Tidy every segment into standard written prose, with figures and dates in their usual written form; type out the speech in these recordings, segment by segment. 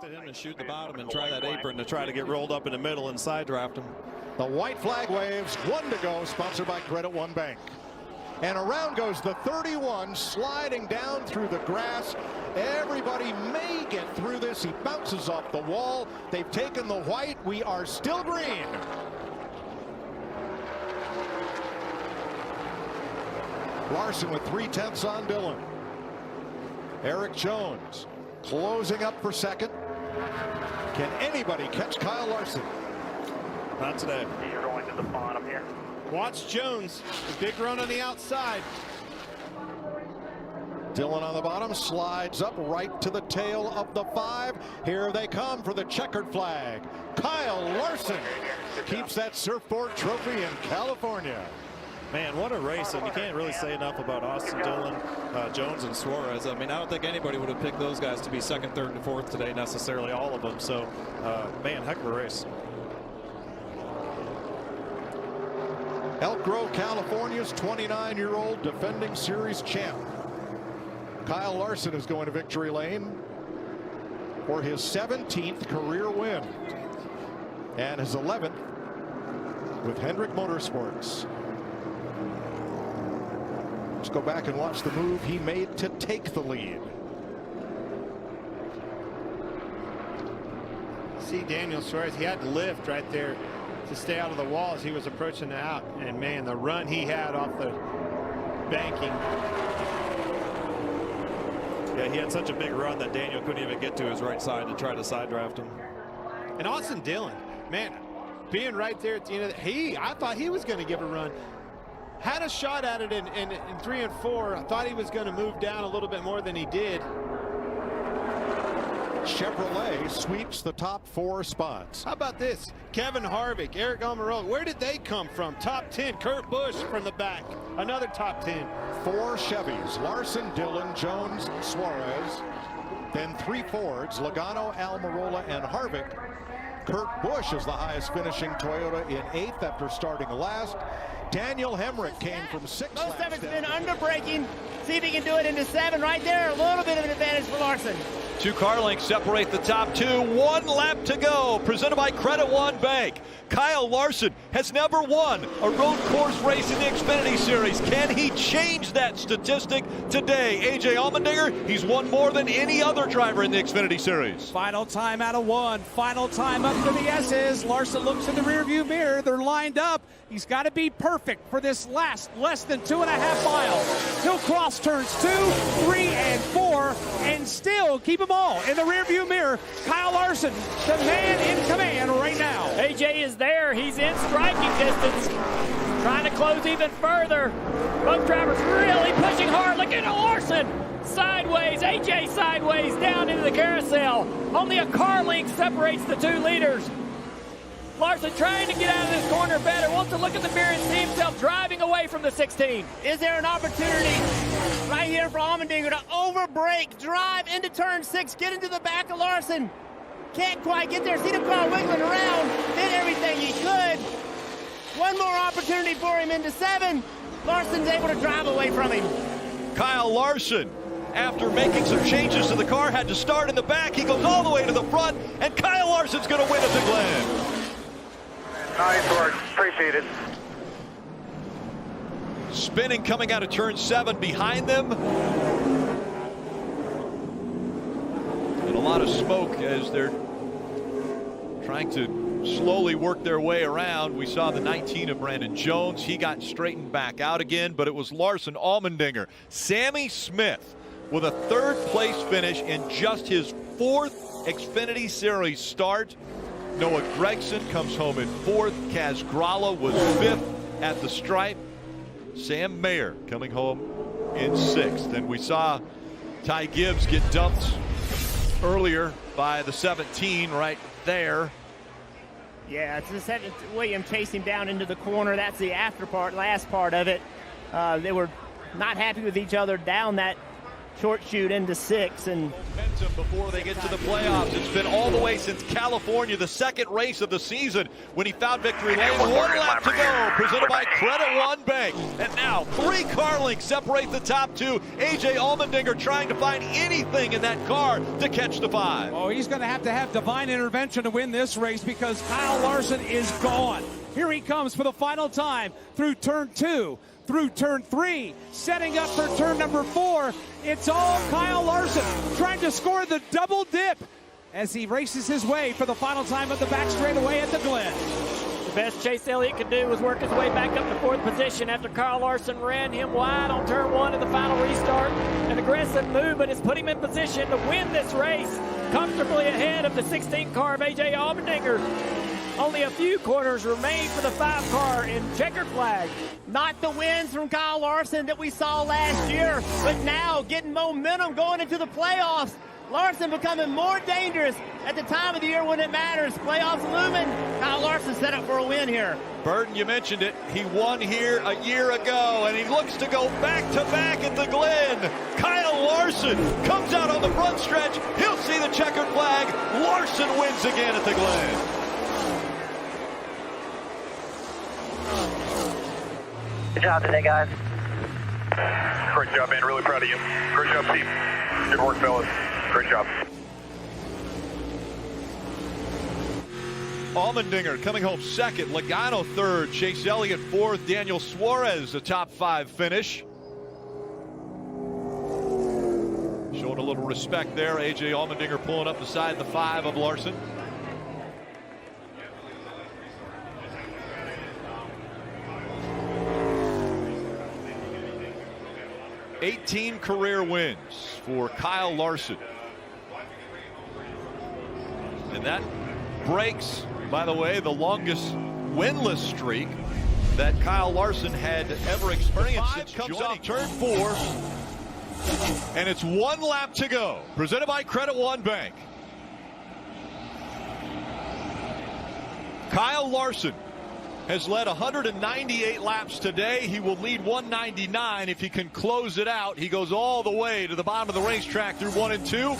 expected him to shoot the bottom and try that apron to try to get rolled up in the middle and side draft him. The white flag waves, 1 to go, sponsored by Credit One Bank. And around goes the 31, sliding down through the grass. Everybody may get through this. He bounces off the wall. They've taken the white. We are still green. Larson with 3/10 on Dillon. Eric Jones closing up for second. Can anybody catch Kyle Larson? Not today. You're going to the bottom here. Watch Jones. A big run on the outside. Dillon on the bottom, slides up right to the tail of the 5. Here they come for the checkered flag. Kyle Larson keeps that surfboard trophy in California. Man, what a race, and you can't really say enough about Austin Dillon, Jones, and Suarez. I mean, I don't think anybody would have picked those guys to be second, third, and fourth today, necessarily, all of them. So, man, heck of a race. Elk Grove, California's 29-year-old defending series champ. Kyle Larson is going to victory lane for his 17th career win and his 11th with Hendrick Motorsports. Let's go back and watch the move he made to take the lead. See Daniel Suarez, he had to lift right there to stay out of the wall as he was approaching the out. And man, the run he had off the banking. Yeah, he had such a big run that Daniel couldn't even get to his right side to try to side draft him. And Austin Dillon, man, being right there at the end of I thought he was going to give a run. Had a shot at it in 3 and 4. I thought he was going to move down a little bit more than he did. Chevrolet sweeps the top 4 spots. How about this? Kevin Harvick, Eric Almirola, where did they come from? Top 10, Kurt Busch from the back. Another top 10. 4 Chevys, Larson, Dillon, Jones, Suarez. Then 3 Fords, Logano, Almirola, and Harvick. Kurt Busch is the highest finishing Toyota in 8th after starting last. Daniel Hemrick came from 6th. Most of it's been under braking. See if he can do it into 7 right there. A little bit of an advantage for Larson. 2 car lengths separate the top 2. 1 lap to go. Presented by Credit One Bank. Kyle Larson has never won a road course race in the Xfinity Series. Can he change that statistic today? A.J. Allmendinger, he's won more than any other driver in the Xfinity Series. Final time out of 1. Final time up for the S's. Larson looks in the rearview mirror. They're lined up. He's got to be perfect for this last less than 2.5 miles. He'll cross turns 2, 3, and 4, and still keep them all in the rearview mirror. Kyle Larson, the man in command right now. AJ is there. He's in striking distance. Trying to close even further. Both drivers really pushing hard. Look at Larson. Sideways. AJ sideways down into the carousel. Only a car length separates the 2 leaders. Larson trying to get out of this corner better. Wants to look at the mirror and see himself driving away from the 16. Is there an opportunity right here for Allmendinger to overbrake, drive into turn 6, get into the back of Larson? Can't quite get there. See the car wiggling around. Did everything he could. One more opportunity for him into 7. Larson's able to drive away from him. Kyle Larson, after making some changes to the car, had to start in the back. He goes all the way to the front, and Kyle Larson's going to win at the Glen. Nice work. Appreciate it. Spinning coming out of turn 7 behind them. And a lot of smoke as they're trying to slowly work their way around. We saw the 19 of Brandon Jones. He got straightened back out again, but it was Larson, Allmendinger, Sammy Smith with a 3rd place finish in just his 4th Xfinity Series start. Noah Gragson comes home in 4th. Kaz Grala was 5th at the stripe. Sam Mayer coming home in 6th. And we saw Ty Gibbs get dumped earlier by the 17 right there. Yeah, it's the 7th. William chased him down into the corner. That's the last part of it. They were not happy with each other down that short shoot into 6. And momentum before they get to the playoffs. It's been all the way since California, the second race of the season, when he found victory lane. 1 lap to go, presented by Credit One Bank. And now 3 car lengths separate the top 2. AJ Allmendinger trying to find anything in that car to catch the 5. Oh, he's going to have divine intervention to win this race because Kyle Larson is gone. Here he comes for the final time through turn 2, through turn 3, setting up for turn number 4. It's all Kyle Larson trying to score the double dip as he races his way for the final time of the back straightaway at the Glen. The best Chase Elliott could do was work his way back up to 4th position after Kyle Larson ran him wide on turn 1 in the final restart. An aggressive move, but it's put him in position to win this race comfortably ahead of the 16 car of AJ Allmendinger. Only a few corners remain for the 5 car in checkered flag. not the wins from Kyle Larson that we saw last year, but now getting momentum going into the playoffs. Larson becoming more dangerous at the time of the year when it matters. Playoffs looming. Kyle Larson set up for a win here. Burton, you mentioned it. He won here a year ago, and he looks to go back-to-back at the Glen. Kyle Larson comes out on the front stretch. He'll see the checkered flag. Larson wins again at the Glen. Good job today, guys. Great job, man. Really proud of you. Great job, team. Good work, fellas. Great job. Allmendinger coming home second, Logano third, Chase Elliott fourth, Daniel Suarez a top 5 finish. Showing a little respect there. AJ Allmendinger pulling up beside the 5 of Larson. '18 career wins for Kyle Larson. And that breaks, by the way, the longest winless streak that Kyle Larson had ever experienced since comes off turn 4. And it's 1 lap to go. Presented by Credit One Bank. Kyle Larson has led 198 laps today. He will lead 199 if he can close it out. He goes all the way to the bottom of the racetrack through 1 and 2.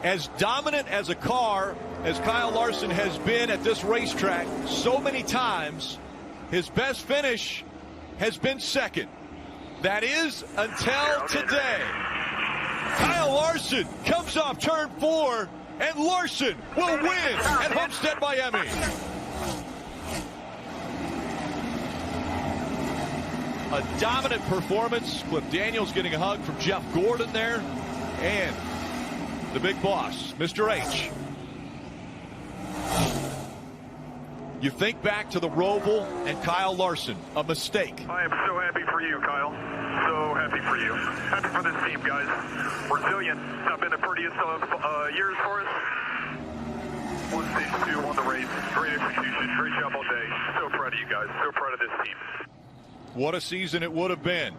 As dominant as a car as Kyle Larson has been at this racetrack so many times, his best finish has been second. That is until today. Kyle Larson comes off turn 4, and Larson will win at Homestead, Miami. A dominant performance. Cliff Daniels getting a hug from Jeff Gordon there. And the big boss, Mr. H. You think back to the Roval and Kyle Larson, a mistake. I am so happy for you, Kyle. So happy for you. Happy for this team, guys. Resilient. It's not been the prettiest of years for us. Won stage 2, won the race. Great execution. Great job all day. So proud of you guys. So proud of this team. What a season it would have been.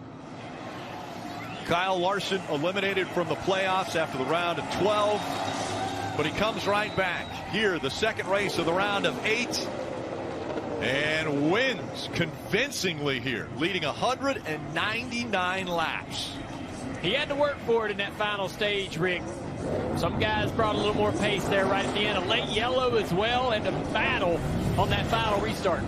Kyle Larson eliminated from the playoffs after the round of 12, but he comes right back here, the second race of the round of 8, and wins convincingly here, leading 199 laps. He had to work for it in that final stage, Rick. Some guys brought a little more pace there right at the end. A late yellow as well, and a battle on that final restart.